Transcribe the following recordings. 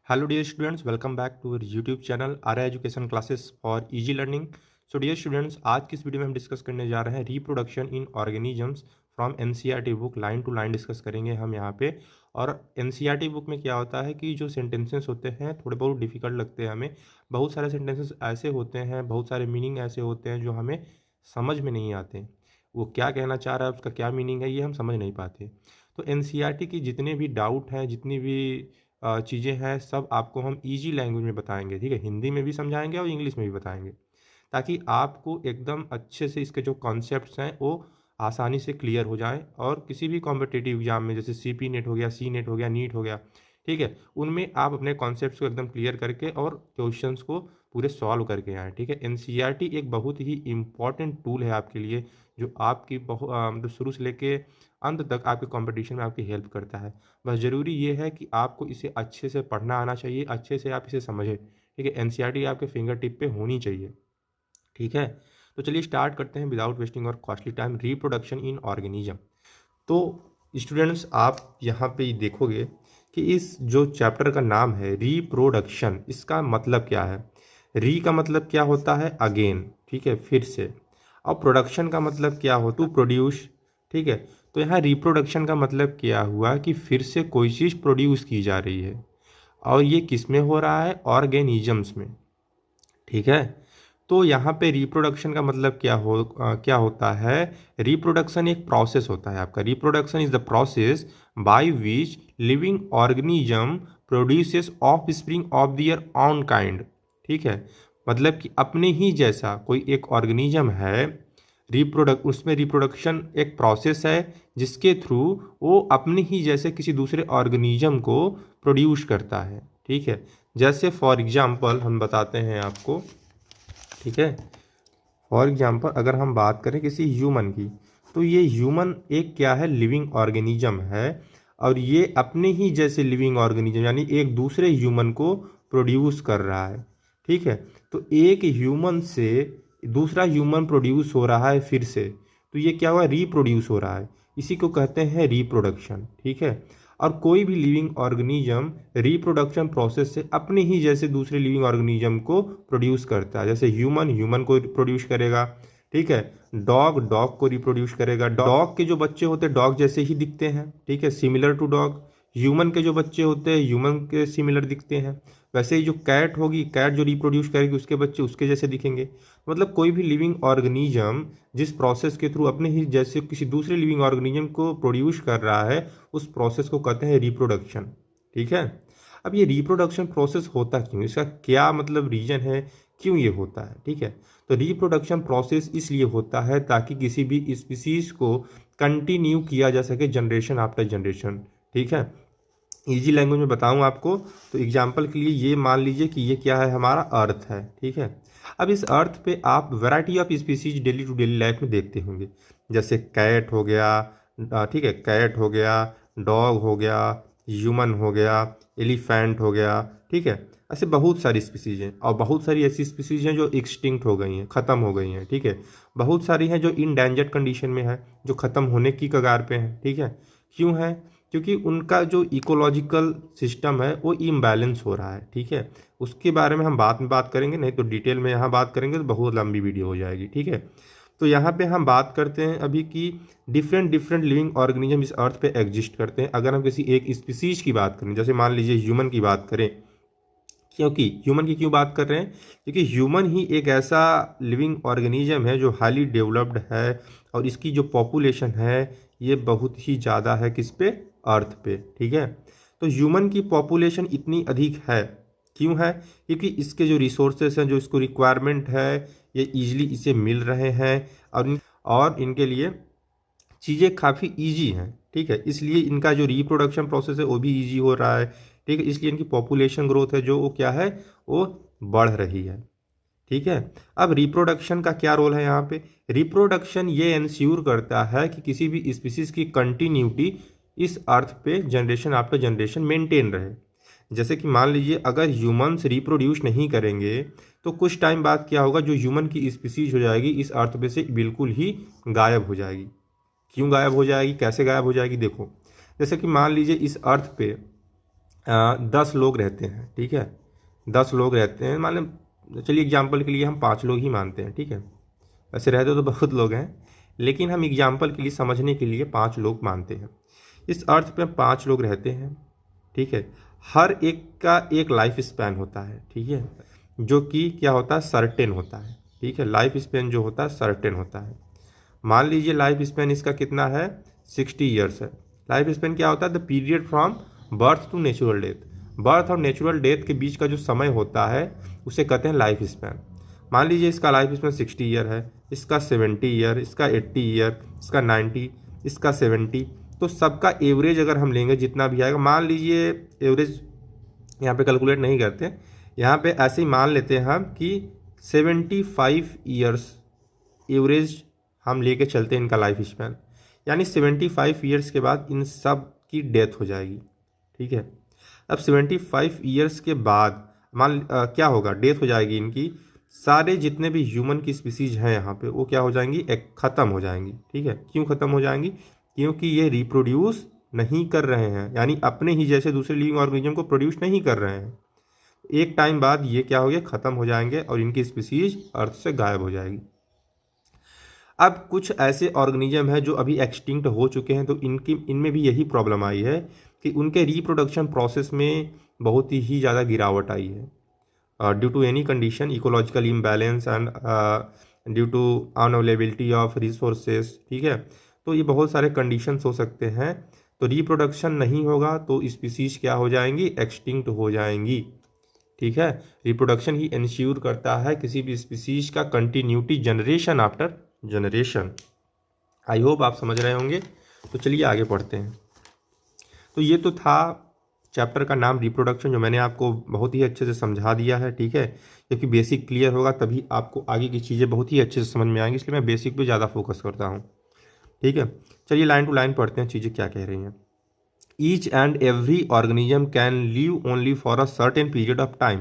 Hello dear students, welcome back to our YouTube channel Arya education classes for easy learning. So dear students, आज की इस video में हम discuss करने जा रहे हैं reproduction in organisms from NCERT book. Line to line discuss करेंगे हम यहाँ पे। और एनसीईआरटी बुक में क्या होता है कि जो सेंटेंसेस होते हैं थोड़े बहुत डिफिकल्ट लगते हैं हमें। बहुत सारे सेंटेंसेस ऐसे होते हैं, बहुत सारे मीनिंग ऐसे होते हैं जो हमें समझ में नहीं आते। वो क्या कहना चाह रहा है, उसका क्या मीनिंग है, ये हम समझ नहीं पाते। तो एनसीईआरटी की जितने भी डाउट हैं, जितनी भी चीज़ें हैं, सब आपको हम इजी लैंग्वेज में बताएंगे। ठीक है, हिंदी में भी समझाएंगे और इंग्लिश में भी बताएंगे, ताकि आपको एकदम अच्छे से इसके जो कॉन्सेप्ट्स हैं वो आसानी से क्लियर हो जाएं। और किसी भी कॉम्पिटिटिव एग्जाम में, जैसे सीपी नेट हो गया, सी नेट हो गया, नीट हो गया, ठीक है, उनमें आप अपने कॉन्सेप्ट्स को एकदम क्लियर करके और क्वेश्चंस को पूरे सॉल्व करके आएँ। ठीक है, एनसीईआरटी एक बहुत ही इम्पॉर्टेंट टूल है आपके लिए, जो आपकी मतलब शुरू से लेके अंत तक आपके कंपटीशन में आपकी हेल्प करता है। बस ज़रूरी ये है कि आपको इसे अच्छे से पढ़ना आना चाहिए, अच्छे से आप इसे समझें। ठीक है, एनसीईआरटी आपके फिंगर टिप पे होनी चाहिए। ठीक है, तो चलिए स्टार्ट करते हैं विदाउट वेस्टिंग और costly time. Reproduction in organism. तो स्टूडेंट्स, आप यहाँ पे देखोगे कि इस जो चैप्टर का नाम है रिप्रोडक्शन, इसका मतलब क्या है। री का मतलब क्या होता है, अगेन, ठीक है, फिर से। और प्रोडक्शन का मतलब क्या हो, टू प्रोड्यूस। ठीक है, तो यहाँ रिप्रोडक्शन का मतलब क्या हुआ कि फिर से कोई चीज़ प्रोड्यूस की जा रही है, और ये किस में हो रहा है, ऑर्गेनिजम्स में। ठीक है, तो यहाँ पे रिप्रोडक्शन का मतलब क्या होता है। रिप्रोडक्शन एक प्रोसेस होता है आपका। Reproduction is the process by which living organism produces offspring of their own kind. ठीक है, मतलब कि अपने ही जैसा कोई एक ऑर्गेनिज्म है, उसमें रिप्रोडक्शन एक प्रोसेस है जिसके थ्रू वो अपने ही जैसे किसी दूसरे ऑर्गेनिज्म को प्रोड्यूस करता है। ठीक है, जैसे फॉर एग्जांपल हम बताते हैं आपको। ठीक है, फॉर एग्जांपल अगर हम बात करें किसी ह्यूमन की, तो ये ह्यूमन एक क्या है, लिविंग ऑर्गेनिज्म है। और ये अपने ही जैसे लिविंग ऑर्गेनिज्म यानी एक दूसरे ह्यूमन को प्रोड्यूस कर रहा है। ठीक है, तो एक ह्यूमन से दूसरा ह्यूमन प्रोड्यूस हो रहा है फिर से, तो ये क्या हुआ, रिप्रोड्यूस हो रहा है। इसी को कहते हैं रिप्रोडक्शन। ठीक है, और कोई भी लिविंग ऑर्गेनिज्म रिप्रोडक्शन प्रोसेस से अपने ही जैसे दूसरे लिविंग ऑर्गेनिज्म को प्रोड्यूस करता है। जैसे ह्यूमन को प्रोड्यूस करेगा। ठीक है, डॉग को रिप्रोड्यूस करेगा। डॉग के जो बच्चे होते हैं डॉग जैसे ही दिखते हैं। ठीक है, सिमिलर टू डॉग। ह्यूमन के जो बच्चे होते हैं ह्यूमन के सिमिलर दिखते हैं। वैसे ही जो कैट होगी, कैट जो रिप्रोड्यूस करेगी, उसके बच्चे उसके जैसे दिखेंगे। मतलब कोई भी लिविंग ऑर्गेनिज्म जिस प्रोसेस के थ्रू अपने ही जैसे किसी दूसरे लिविंग ऑर्गेनिज्म को प्रोड्यूस कर रहा है, उस प्रोसेस को कहते हैं रिप्रोडक्शन। ठीक है, अब ये रिप्रोडक्शन प्रोसेस होता क्यों, इसका क्या मतलब रीजन है, क्यों ये होता है। ठीक है, तो रिप्रोडक्शन प्रोसेस इसलिए होता है ताकि किसी भी स्पीसीज को कंटिन्यू किया जा सके जनरेशन आफ्टर जनरेशन। ठीक है, इजी लैंग्वेज में बताऊं आपको, तो एग्जांपल के लिए ये मान लीजिए कि ये क्या है, हमारा अर्थ है। ठीक है, अब इस अर्थ पे आप variety of species daily to daily life में देखते होंगे। जैसे कैट हो गया, ठीक है, कैट हो गया, डॉग हो गया, ह्यूमन हो गया, एलिफेंट हो गया। ठीक है, ऐसे बहुत सारी स्पीसीज हैं, और बहुत सारी ऐसी स्पीसीज हैं जो एक्सटिंक्ट हो गई हैं, ख़त्म हो गई हैं। ठीक है, बहुत सारी हैं जो इंडेंजर्ड कंडीशन में है, जो ख़त्म होने की कगार पे हैं। ठीक है, क्यों है, क्योंकि उनका जो इकोलॉजिकल सिस्टम है वो इम्बैलेंस हो रहा है। ठीक है, उसके बारे में हम बाद में बात करेंगे, नहीं तो डिटेल में यहाँ बात करेंगे तो बहुत लंबी वीडियो हो जाएगी। ठीक है, तो यहाँ पे हम बात करते हैं अभी कि डिफरेंट डिफरेंट लिविंग ऑर्गेनिज्म इस अर्थ पे एग्जिस्ट करते हैं। अगर हम किसी एक स्पीसीज की बात करें, जैसे मान लीजिए ह्यूमन की बात करें, क्योंकि ह्यूमन की क्यों बात कर रहे हैं, क्योंकि ह्यूमन ही एक ऐसा लिविंग ऑर्गेनिज्म है जो हाईली डेवलप्ड है, और इसकी जो पॉपुलेशन है ये बहुत ही ज़्यादा है किस पे, अर्थ पे। ठीक है, तो ह्यूमन की पॉपुलेशन इतनी अधिक है, क्यों है, क्योंकि इसके जो रिसोर्सेस हैं, जो इसको रिक्वायरमेंट है, ये ईजिली इसे मिल रहे हैं। और इनके लिए चीज़ें काफ़ी ईजी हैं। ठीक है, इसलिए इनका जो रिप्रोडक्शन प्रोसेस है वो भी ईजी हो रहा है। ठीक है, इसलिए इनकी पॉपुलेशन ग्रोथ है जो वो क्या है, वो बढ़ रही है। ठीक है, अब रिप्रोडक्शन का क्या रोल है यहाँ पे। रिप्रोडक्शन ये इंश्योर करता है कि किसी भी स्पीसीज की कंटिन्यूटी इस अर्थ पे जनरेशन आफ्टर जनरेशन मेंटेन रहे। जैसे कि मान लीजिए अगर ह्यूमन्स रिप्रोड्यूस नहीं करेंगे तो कुछ टाइम बाद क्या होगा, जो ह्यूमन की स्पीसीज हो जाएगी इस अर्थ पे से बिल्कुल ही गायब हो जाएगी। क्यों गायब हो जाएगी, कैसे गायब हो जाएगी, देखो। जैसे कि मान लीजिए इस अर्थ पे 10 लोग रहते हैं, ठीक है, 10 लोग रहते हैं, मान लें, चलिए एग्जाम्पल के लिए हम 5 लोग ही मानते हैं, ठीक है, वैसे रहते तो बहुत लोग हैं, लेकिन हम एग्जाम्पल के लिए समझने के लिए 5 लोग मानते हैं। इस अर्थ पे 5 लोग रहते हैं, ठीक है, हर एक का एक लाइफ स्पैन होता है, ठीक है, जो कि क्या होता है, सर्टेन होता है, ठीक है, लाइफ स्पैन जो होता है सर्टेन होता है। मान लीजिए लाइफ स्पैन इसका कितना है, 60 ईयर्स है। लाइफ स्पैन क्या होता है, the period from birth to natural death. Birth और नेचुरल डेथ के बीच का जो समय होता है उसे कहते हैं लाइफ स्पैन। मान लीजिए इसका लाइफ स्पैन 60 ईयर है, इसका 70 ईयर, इसका 80 ईयर, इसका 90, इसका 70, तो सबका एवरेज अगर हम लेंगे जितना भी आएगा, मान लीजिए एवरेज यहाँ पे कैलकुलेट नहीं करते, यहाँ पे ऐसे ही मान लेते हैं हम कि 75 ईयर्स एवरेज हम लेके चलते हैं इनका लाइफ स्पैन, यानी 75 ईयर्स के बाद इन सब की डेथ हो जाएगी, ठीक है। अब 75 ईयर्स के बाद क्या होगा, डेथ हो जाएगी इनकी, सारे जितने भी ह्यूमन की स्पीसीज हैं यहाँ पे वो क्या हो जाएंगी, एक ख़त्म हो जाएंगी, ठीक है। क्यों ख़त्म हो जाएंगी, क्योंकि ये रिप्रोड्यूस नहीं कर रहे हैं, यानी अपने ही जैसे दूसरे लिविंग ऑर्गेनिज्म को प्रोड्यूस नहीं कर रहे हैं। एक टाइम बाद ये क्या हो गया, ख़त्म हो जाएंगे और इनकी स्पीसीज अर्थ से गायब हो जाएगी। अब कुछ ऐसे ऑर्गेनिज्म हैं जो अभी एक्सटिंक्ट हो चुके हैं, तो इनमें भी यही प्रॉब्लम आई है कि उनके रिप्रोडक्शन प्रोसेस में बहुत ही ज़्यादा गिरावट आई है due to any condition, ecological imbalance and due to unavailability of resources, ठीक है। तो ये बहुत सारे कंडीशंस हो सकते हैं, तो रिप्रोडक्शन नहीं होगा तो स्पीसीज क्या हो जाएंगी, एक्सटिंक्ट हो जाएंगी, ठीक है। रिप्रोडक्शन ही इंश्योर करता है किसी भी स्पीसीज का continuity generation after generation. I hope आप समझ रहे होंगे। तो चलिए आगे पढ़ते हैं। तो ये तो था चैप्टर का नाम रिप्रोडक्शन, जो मैंने आपको बहुत ही अच्छे से समझा दिया है, ठीक है, क्योंकि बेसिक क्लियर होगा तभी आपको आगे की चीज़ें बहुत ही अच्छे से समझ में आएंगी, इसलिए मैं बेसिक पे ज़्यादा फोकस करता हूँ, ठीक है। चलिए लाइन टू लाइन पढ़ते हैं चीज़ें क्या कह रही हैं। Each and every organism can live only for a certain period of time,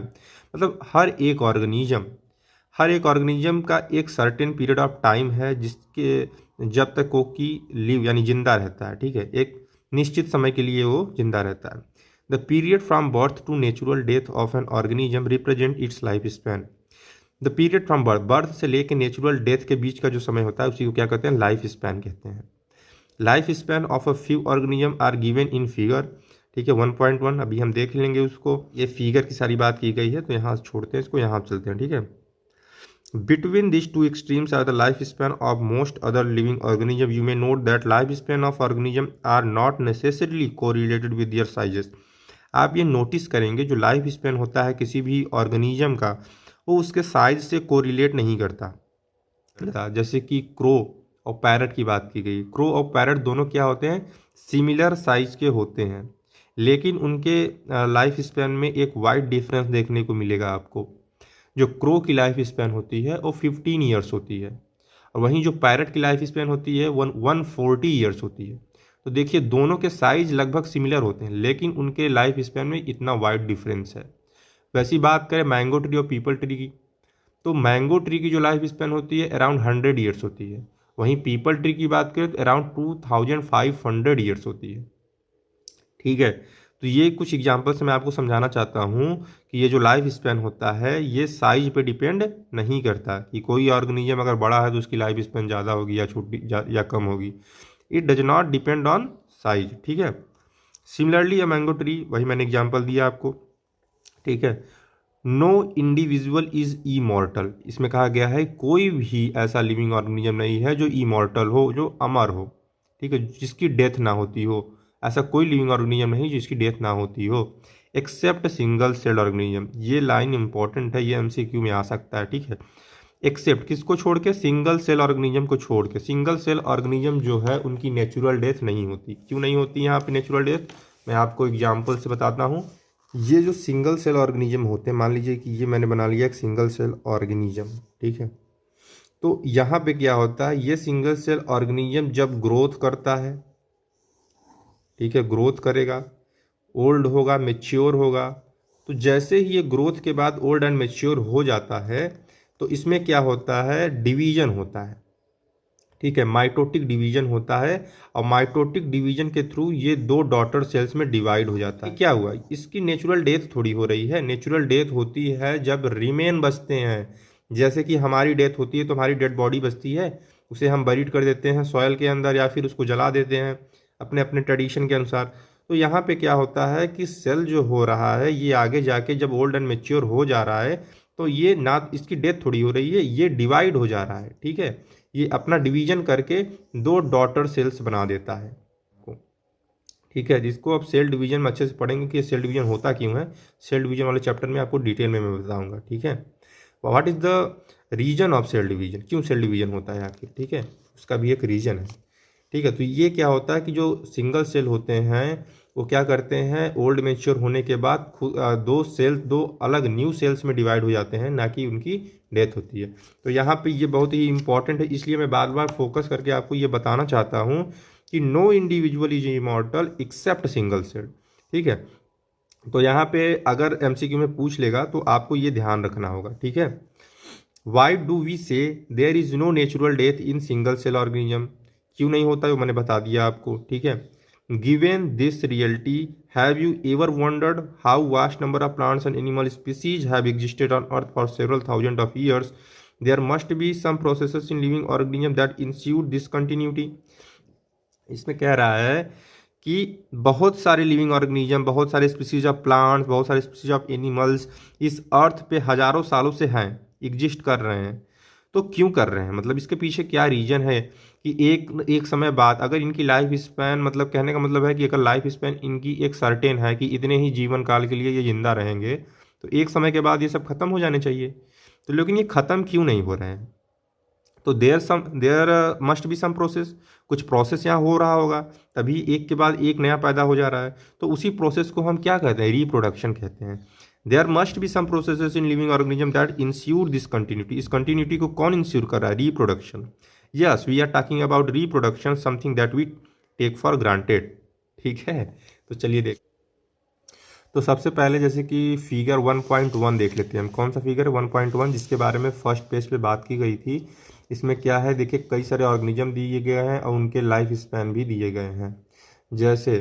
मतलब हर एक ऑर्गेनिज्म का एक सर्टेन पीरियड ऑफ टाइम है जिसके जब तक वो की लिव यानी जिंदा रहता है, ठीक है, एक निश्चित समय के लिए वो जिंदा रहता है। The period from birth to natural death of an organism represent its life span. The period from birth से लेकर नेचुरल डेथ के बीच का जो समय होता है उसी को क्या कहते हैं, लाइफ स्पैन कहते हैं। Life span of a few organism are given in figure, ठीक है, 1.1 अभी हम देख लेंगे उसको, ये फिगर की सारी बात की गई है, तो यहाँ छोड़ते हैं इसको, यहाँ चलते हैं, ठीक है। Between these two extremes are the lifespan of most other living organisms. You may note that lifespan of organisms are not necessarily correlated with their sizes. आप ये नोटिस करेंगे जो लाइफ स्पैन होता है किसी भी ऑर्गेनिज्म का, वो उसके साइज से कोरिलेट नहीं करता। जैसे कि क्रो और पैरट की बात की गई, क्रो और पैरट दोनों क्या होते हैं, सिमिलर साइज के होते हैं, लेकिन उनके लाइफ स्पैन में एक वाइड डिफरेंस देखने को मिलेगा आपको। जो क्रो की लाइफ स्पैन होती है वो 15 ईयर्स होती है, और वहीं जो पैरट की लाइफ स्पैन होती है 140 ईयर्स होती है। तो देखिए दोनों के साइज लगभग सिमिलर होते हैं, लेकिन उनके लाइफ स्पैन में इतना वाइड डिफरेंस है। वैसी बात करें मैंगो ट्री और पीपल ट्री की, तो मैंगो ट्री की जो लाइफ स्पैन होती है अराउंड 100 ईयर्स होती है, वहीं पीपल ट्री की बात करें तो अराउंड 2500 ईयर्स होती है, ठीक है। तो ये कुछ एग्जांपल से मैं आपको समझाना चाहता हूँ कि ये जो लाइफ स्पैन होता है ये साइज पे डिपेंड नहीं करता कि कोई ऑर्गेनिज्म अगर बड़ा है तो उसकी लाइफ स्पैन ज़्यादा होगी या छोटी या कम होगी। It does not depend on size, ठीक है। सिमिलरली अ मैंगो ट्री, वही मैंने एग्जाम्पल दिया आपको, ठीक है। नो इंडिविजुअल इज इमॉर्टल, इसमें कहा गया है कोई भी ऐसा लिविंग ऑर्गेनिज्म नहीं है जो इमॉर्टल हो, जो अमर हो, ठीक है, जिसकी डेथ ना होती हो। ऐसा कोई लिविंग ऑर्गेनिज्म नहीं जिसकी डेथ ना होती हो, एक्सेप्ट सिंगल सेल ऑर्गेनिज्म। ये लाइन इंपॉर्टेंट है, ये एमसीक्यू में आ सकता है, ठीक है। एक्सेप्ट किसको छोड़ के, सिंगल सेल ऑर्गेनिज्म को छोड़ के। सिंगल सेल ऑर्गेनिज्म जो है उनकी नेचुरल डेथ नहीं होती। क्यों नहीं होती यहाँ पे नेचुरल डेथ, मैं आपको एग्जाम्पल से बताता हूँ। ये जो सिंगल सेल ऑर्गेनिज्म होते हैं, मान लीजिए कि ये मैंने बना लिया एक सिंगल सेल ऑर्गेनिज्म, ठीक है। तो यहाँ पे क्या होता है, ये सिंगल सेल ऑर्गेनिज्म जब ग्रोथ करता है, ठीक है, ग्रोथ करेगा, ओल्ड होगा, मेच्योर होगा, तो जैसे ही ये ग्रोथ के बाद ओल्ड एंड मेच्योर हो जाता है तो इसमें क्या होता है, डिवीजन होता है, ठीक है, माइटोटिक डिवीजन होता है और माइटोटिक डिवीजन के थ्रू ये 2 डॉटर सेल्स में डिवाइड हो जाता है। क्या हुआ, इसकी नेचुरल डेथ थोड़ी हो रही है। नेचुरल डेथ होती है जब रिमेन बचते हैं, जैसे कि हमारी डेथ होती है तो हमारी डेड बॉडी बचती है, उसे हम बरीड कर देते हैं सॉयल के अंदर या फिर उसको जला देते हैं अपने अपने ट्रेडिशन के अनुसार। तो यहाँ पे क्या होता है कि सेल जो हो रहा है ये आगे जाके जब ओल्ड एंड मेच्योर हो जा रहा है तो ये ना इसकी डेथ थोड़ी हो रही है, ये डिवाइड हो जा रहा है। ठीक है, ये अपना डिवीजन करके 2 डॉटर सेल्स बना देता है। ठीक है, जिसको अब सेल डिवीजन में अच्छे से पढ़ेंगे कि सेल डिवीजन होता क्यों है। सेल डिवीजन वाले चैप्टर में आपको डिटेल में मैं बताऊंगा। ठीक है, what is the reason of cell division, क्यों सेल डिवीजन होता है आखिर। ठीक है, उसका भी एक रीजन है। ठीक है, तो ये क्या होता है कि जो सिंगल सेल होते हैं वो क्या करते हैं, ओल्ड मेच्योर होने के बाद दो अलग न्यू सेल्स में डिवाइड हो जाते हैं, ना कि उनकी डेथ होती है। तो यहाँ पे ये बहुत ही इंपॉर्टेंट है, इसलिए मैं बार बार फोकस करके आपको ये बताना चाहता हूँ कि no individual is immortal except single cell. ठीक है, तो यहाँ पे अगर एमसीक्यू में पूछ लेगा तो आपको ये ध्यान रखना होगा। ठीक है, why do we say there is no natural death in single cell organism, क्यों नहीं होता है वो मैंने बता दिया आपको। ठीक है, given this reality have you ever wondered how vast number of plants and animal species have existed on earth for several thousand of years, there must be some processes in living organism that ensured this continuity. इसमें कह रहा है कि बहुत सारे living organism, बहुत सारे species of plants, बहुत सारे स्पीसीज ऑफ एनिमल्स इस अर्थ पे हजारों सालों से हैं, एग्जिस्ट कर रहे हैं। तो क्यों कर रहे हैं, मतलब इसके पीछे क्या रीजन है कि एक समय बाद अगर इनकी लाइफ स्पैन, मतलब कहने का मतलब है कि अगर लाइफ स्पैन इनकी एक सर्टेन है कि इतने ही जीवन काल के लिए ये जिंदा रहेंगे, तो एक समय के बाद ये सब खत्म हो जाने चाहिए। तो लेकिन ये खत्म क्यों नहीं हो रहे हैं, तो there must be some process, कुछ प्रोसेस यहाँ हो रहा होगा, तभी एक के बाद एक नया पैदा हो जा रहा है। तो उसी प्रोसेस को हम क्या कहते हैं, रिप्रोडक्शन कहते हैं। There must be some processes in living organism that ensure this continuity, इस कंटिन्यूटी को कौन इंस्यूर कर रहा है, reproduction. Yes, we are talking about reproduction, something that we take for granted. ठीक है, तो चलिए देख, तो सबसे पहले जैसे कि फिगर 1.1 देख लेते हैं हम। कौन सा फिगर है, 1.1, जिसके बारे में फर्स्ट पेज पे बात की गई थी। इसमें क्या है, देखिए कई सारे ऑर्गेनिज्म दिए गए हैं और उनके लाइफ स्पैन भी दिए गए हैं। जैसे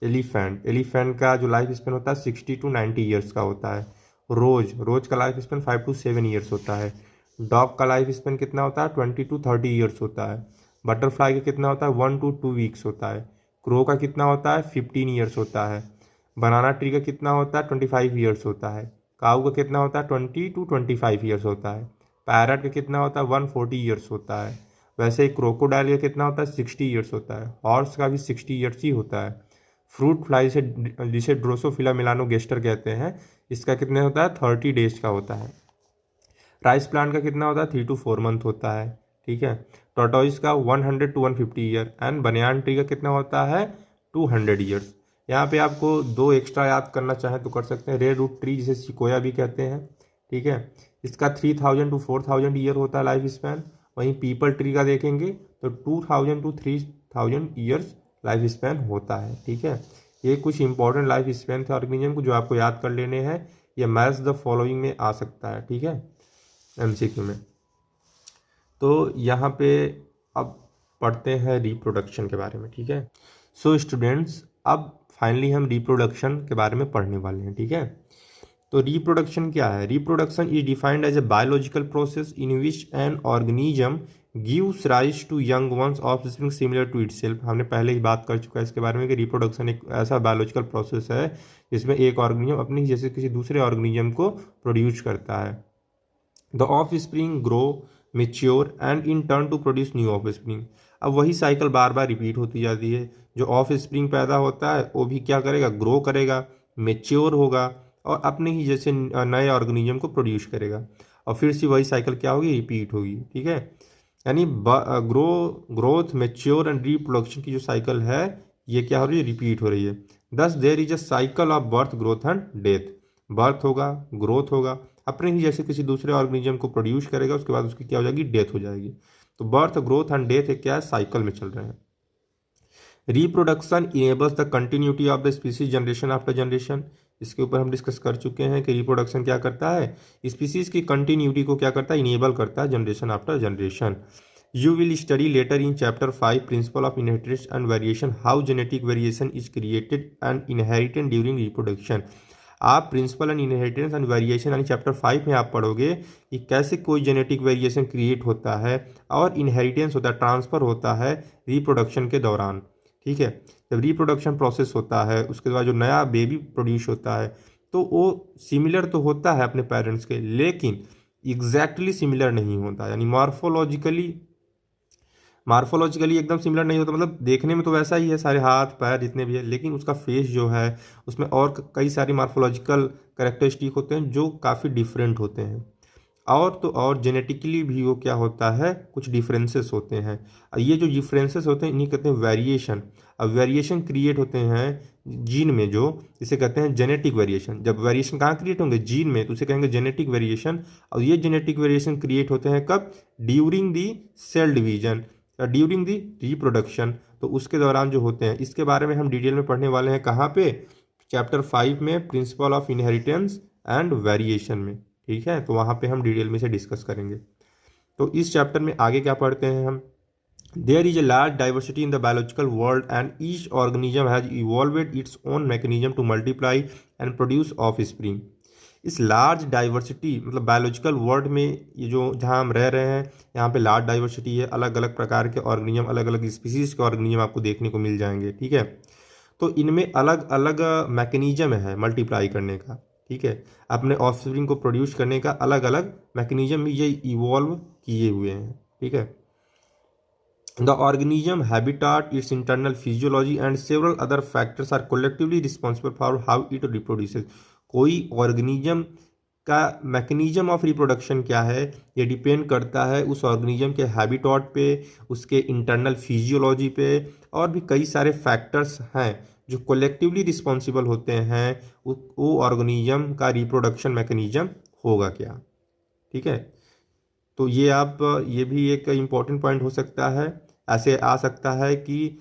एलिफेंट का जो लाइफ स्पैन होता है 60 to 90 ईयर्स का होता है। रोज का लाइफ स्पैन 5 to 7 ईयर्स होता है। डॉग का लाइफ स्पैन कितना होता है, 20 to 30 ईयर्स होता है। बटरफ्लाई का कितना होता है, 1 to 2 वीक्स होता है। क्रो का कितना होता है, 15 ईयर्स होता है। बनाना ट्री का कितना होता है, 25 ईयर्स होता है। काऊ का कितना होता है, 20 to 25 ईयर्स होता है। पैरट का कितना होता है, 140 ईयर्स होता है। वैसे ही क्रोकोडाइल का कितना होता है, 60 ईयर्स होता है। हॉर्स का भी 60 ईयर्स ही होता है। फ्रूट फ्लाई से, जिसे ड्रोसोफिला मेलानोगेस्टर कहते हैं, इसका कितना होता है, 30 डेज का होता है। राइस प्लांट का कितना होता है, 3 to 4 मंथ होता है। ठीक है, टोटोइस का 100 to 150 year and banyan tree का कितना होता है, 200 ईयर्स। यहाँ पे आपको 2 एक्स्ट्रा याद करना चाहें तो कर सकते हैं। रेड रूट ट्री जिसे सिकोया भी कहते हैं, ठीक है, इसका 3000 to 4000 ईयर होता है लाइफ स्पैन। वहीं पीपल ट्री का देखेंगे तो 2000 to 3000 ईयर्स लाइफ स्पैन होता है। ठीक है, ये कुछ इंपॉर्टेंट लाइफ स्पैन थे ऑर्गेनिज्म को जो आपको याद कर लेने हैं। ये मैच द फॉलोइंग में आ सकता है। ठीक है, एमसीक्यू में। तो यहाँ पे अब पढ़ते हैं रिप्रोडक्शन के बारे में। ठीक है, सो स्टूडेंट्स अब फाइनली हम रिप्रोडक्शन के बारे में पढ़ने वाले हैं। ठीक है, तो रिप्रोडक्शन क्या है, reproduction is defined as a biological process in which an organism gives rise to young ones offspring similar to itself. हमने पहले ही बात कर चुका है इसके बारे में कि रिप्रोडक्शन एक ऐसा बायोलॉजिकल प्रोसेस है जिसमें एक ऑर्गेनिज्म अपनी जैसे किसी दूसरे ऑर्गेनिज्म को प्रोड्यूस करता है। The offspring grow, mature and in turn to produce new offspring. अब वही साइकिल बार बार रिपीट होती जाती है। जो ऑफ स्प्रिंग पैदा होता है वो भी क्या करेगा, ग्रो करेगा, मेच्योर होगा और अपने ही जैसे नए ऑर्गेनिज्म को प्रोड्यूस करेगा और फिर से वही साइकिल क्या होगी, रिपीट होगी। ठीक है, यानी ग्रोथ, मेच्योर एंड रिप्रोडक्शन की जो साइकिल है ये क्या हो रही है, रिपीट हो रही है। Thus there is a cycle of birth, growth and death. Birth होगा, ग्रोथ होगा, अपने ही जैसे किसी दूसरे ऑर्गेनिज्म को प्रोड्यूस करेगा, उसके बाद उसकी क्या हो जाएगी, डेथ हो जाएगी। तो बर्थ, ग्रोथ एंड डेथ एक क्या है, साइकिल में चल रहे हैं। Reproduction enables the continuity of the species generation after generation. इसके ऊपर हम डिस्कस कर चुके हैं कि रिप्रोडक्शन क्या करता है, स्पीसीज की कंटिन्यूटी को क्या करता है, इनेबल करता है generation after generation. You will study later in chapter 5 principle of inheritance and variation how genetic variation is created and inherited during reproduction। आप principle and inheritance and variation यानी chapter 5 में आप पढ़ोगे कि कैसे कोई जेनेटिक वेरिएशन क्रिएट होता है और इनहेरिटेंस होता है, ट्रांसफ़र होता है रिप्रोडक्शन के दौरान। ठीक है, जब रिप्रोडक्शन प्रोसेस होता है उसके बाद जो नया बेबी प्रोड्यूस होता है तो वो सिमिलर तो होता है अपने पेरेंट्स के, लेकिन एग्जैक्टली सिमिलर नहीं होता, यानी मार्फोलॉजिकली एकदम सिमिलर नहीं होता। मतलब देखने में तो वैसा ही है, सारे हाथ पैर जितने भी है, लेकिन उसका फेस जो है उसमें और कई सारे मार्फोलॉजिकल करेक्टरिस्टिक होते हैं जो काफ़ी डिफरेंट होते हैं। और तो और जेनेटिकली भी वो क्या होता है, कुछ डिफरेंसेस होते हैं। ये जो डिफरेंसेस होते हैं इन्हीं कहते हैं वेरिएशन। अब वेरिएशन क्रिएट होते हैं जीन में, जो इसे कहते हैं जेनेटिक वेरिएशन। जब वेरिएशन कहाँ क्रिएट होंगे, जीन में, तो उसे कहेंगे जेनेटिक वेरिएशन। और ये जेनेटिक वेरिएशन क्रिएट होते हैं कब, during the cell division, during the reproduction. तो उसके दौरान जो होते हैं, इसके बारे में हम डिटेल में पढ़ने वाले हैं। कहाँ पे, चैप्टर 5 में principle of inheritance and variation में। ठीक है, तो वहाँ पे हम डिटेल में से डिस्कस करेंगे। तो इस चैप्टर में आगे क्या पढ़ते हैं हम, there is a large diversity in the biological world and each organism has evolved its own mechanism to multiply and produce offspring. इस लार्ज डाइवर्सिटी मतलब बायोलॉजिकल वर्ल्ड में, ये जो जहाँ हम रह रहे हैं यहाँ पे लार्ज डाइवर्सिटी है, अलग अलग प्रकार के ऑर्गेनिज्म, अलग अलग स्पीसीज के ऑर्गेनिज्म आपको देखने को मिल जाएंगे। ठीक है, तो इनमें अलग अलग मैकेनिज्म है मल्टीप्लाई करने का। ठीक है, अपने ऑफस्प्रिंग को प्रोड्यूस करने का अलग अलग मैकेनिज्म ये इवॉल्व किए हुए हैं। ठीक है, the organism habitat, its internal physiology and several other factors are collectively responsible for how it reproduces. कोई ऑर्गेनिज्म का मैकेनिज्म ऑफ रिप्रोडक्शन क्या है, ये डिपेंड करता है उस ऑर्गेनिज्म के हैबिटाट पे, उसके इंटरनल फिजियोलॉजी पे, और भी कई सारे फैक्टर्स हैं जो कलेक्टिवली रिस्पॉन्सिबल होते हैं वो ऑर्गेनिज्म का रिप्रोडक्शन मैकेनिज्म होगा क्या। ठीक है, तो ये भी एक इम्पॉर्टेंट पॉइंट हो सकता है। ऐसे आ सकता है कि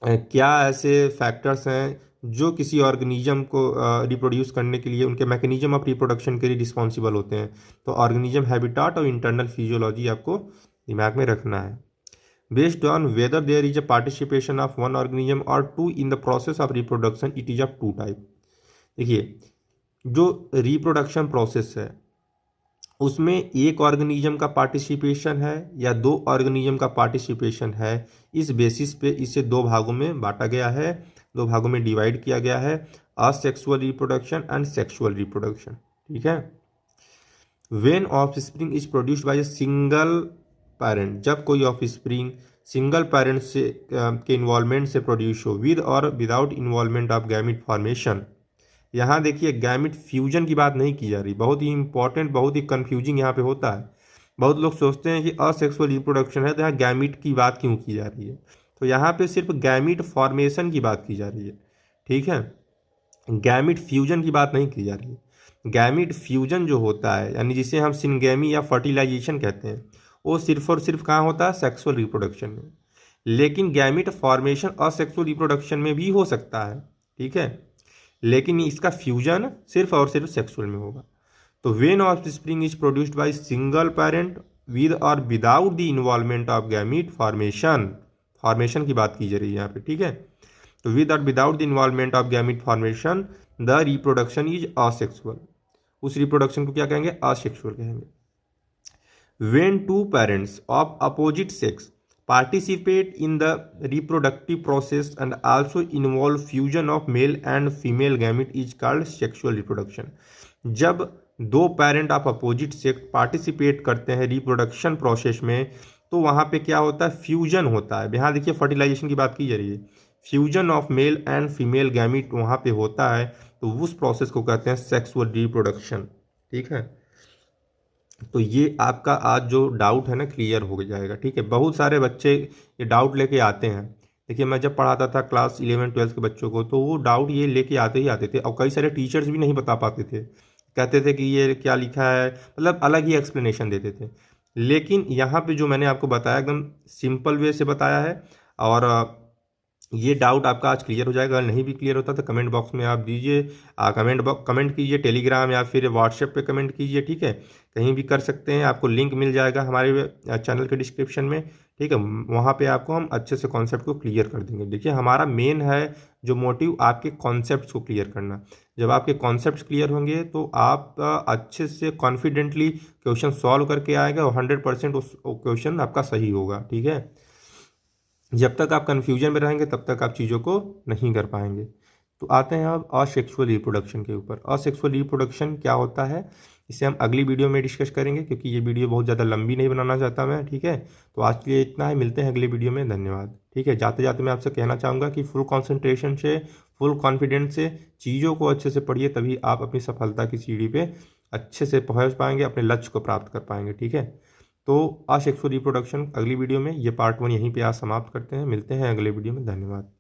क्या ऐसे फैक्टर्स हैं जो किसी ऑर्गेनिज्म को रिप्रोड्यूस करने के लिए, उनके मैकेनिज्म ऑफ रिप्रोडक्शन के लिए रिस्पॉन्सिबल होते हैं। तो ऑर्गेनिज्म हैबिटाट और इंटरनल फिजियोलॉजी आपको दिमाग में रखना है। Based on whether there is a participation of one organism और two in the process of reproduction, it is of two type. देखिए, जो रिप्रोडक्शन प्रोसेस है उसमें एक ऑर्गेनिज्म का पार्टिसिपेशन है या दो ऑर्गेनिज्म का पार्टिसिपेशन है, इस बेसिस पे इसे दो भागों में बांटा गया है, दो भागों में डिवाइड किया गया है, asexual reproduction and sexual reproduction. ठीक है, when offspring is produced bye a single parent, जब कोई ऑफस्प्रिंग सिंगल पेरेंट से के इन्वॉल्वमेंट से प्रोड्यूस हो, विद और without involvement of gamete formation. यहाँ देखिए गैमिट फ्यूजन की बात नहीं की जा रही, बहुत ही इंपॉर्टेंट, बहुत ही कंफ्यूजिंग यहाँ पे होता है। बहुत लोग सोचते हैं कि असेक्सुअल रिप्रोडक्शन है तो यहाँ गैमिट की बात क्यों की जा रही है, तो यहाँ पे सिर्फ गैमिट फॉर्मेशन की बात की जा रही है। ठीक है, गैमिट फ्यूजन की बात नहीं की जा रही है। गैमिट फ्यूजन जो होता है, यानी जिसे हम सिनगेमी या फर्टिलाइजेशन कहते हैं, वो सिर्फ और सिर्फ कहाँ होता है, सेक्सुअल रिप्रोडक्शन में। लेकिन गैमिट फॉर्मेशन असेक्सुअल रिप्रोडक्शन में भी हो सकता है। ठीक है, लेकिन इसका फ्यूजन सिर्फ और सिर्फ सेक्सुअल में होगा। तो when offspring is produced by single parent with और without the involvement of gamete formation की बात की जा रही है यहाँ पे। ठीक है, तो विद और without the involvement of gamete formation the reproduction is asexual. उस रिप्रोडक्शन को क्या कहेंगे, असेक्सुअल कहेंगे। When two parents of opposite sex participate in the reproductive process and also involve fusion of male and female gamete is called sexual reproduction। जब दो parent of opposite sex participate करते हैं reproduction process में, तो वहाँ पे क्या होता है, फ्यूजन होता है। यहाँ देखिए फर्टिलाइजेशन की बात की जा रही है, fusion of male and female gamete वहाँ पे होता है, तो उस प्रोसेस को कहते हैं सेक्सुअल रिप्रोडक्शन। ठीक है, तो ये आपका आज जो डाउट है ना क्लियर हो जाएगा। ठीक है, बहुत सारे बच्चे ये डाउट लेके आते हैं। देखिए, मैं जब पढ़ाता था क्लास 11-12 के बच्चों को, तो वो डाउट ये लेके आते थे, और कई सारे टीचर्स भी नहीं बता पाते थे, कहते थे कि ये क्या लिखा है, मतलब अलग ही एक्सप्लेनेशन देते थे। लेकिन यहाँ पे जो मैंने आपको बताया एकदम सिंपल वे से बताया है, और ये डाउट आपका आज क्लियर हो जाएगा। अगर नहीं भी क्लियर होता तो कमेंट बॉक्स में आप दीजिए, कमेंट कीजिए, टेलीग्राम या फिर व्हाट्सएप पे कमेंट कीजिए, ठीक है। कहीं भी कर सकते हैं, आपको लिंक मिल जाएगा हमारे चैनल के डिस्क्रिप्शन में, ठीक है। वहाँ पे आपको हम अच्छे से कॉन्सेप्ट को क्लियर कर देंगे। देखिए हमारा मेन है जो मोटिव, आपके कॉन्सेप्ट को क्लियर करना। जब आपके कॉन्सेप्ट क्लियर होंगे तो आप अच्छे से कॉन्फिडेंटली क्वेश्चन सॉल्व करके आएगा और 100% उस क्वेश्चन आपका सही होगा, ठीक है। जब तक आप कन्फ्यूजन में रहेंगे तब तक आप चीज़ों को नहीं कर पाएंगे। तो आते हैं अब असेक्सुअल रिप्रोडक्शन के ऊपर। असेक्सुअल रिप्रोडक्शन क्या होता है, इसे हम अगली वीडियो में डिस्कस करेंगे, क्योंकि ये वीडियो बहुत ज़्यादा लंबी नहीं बनाना चाहता मैं, ठीक है। तो आज के लिए इतना है, मिलते हैं अगली वीडियो में, धन्यवाद, ठीक है। जाते जाते मैं आपसे कहना चाहूँगा कि फुल कॉन्सेंट्रेशन से, फुल कॉन्फिडेंस से चीज़ों को अच्छे से पढ़िए, तभी आप अपनी सफलता की सीढ़ी पे अच्छे से पहुँच पाएंगे, अपने लक्ष्य को प्राप्त कर पाएंगे, ठीक है। तो असेक्सुअल रिप्रोडक्शन अगली वीडियो में, ये पार्ट 1 यहीं पे आज समाप्त करते हैं। मिलते हैं अगले वीडियो में, धन्यवाद।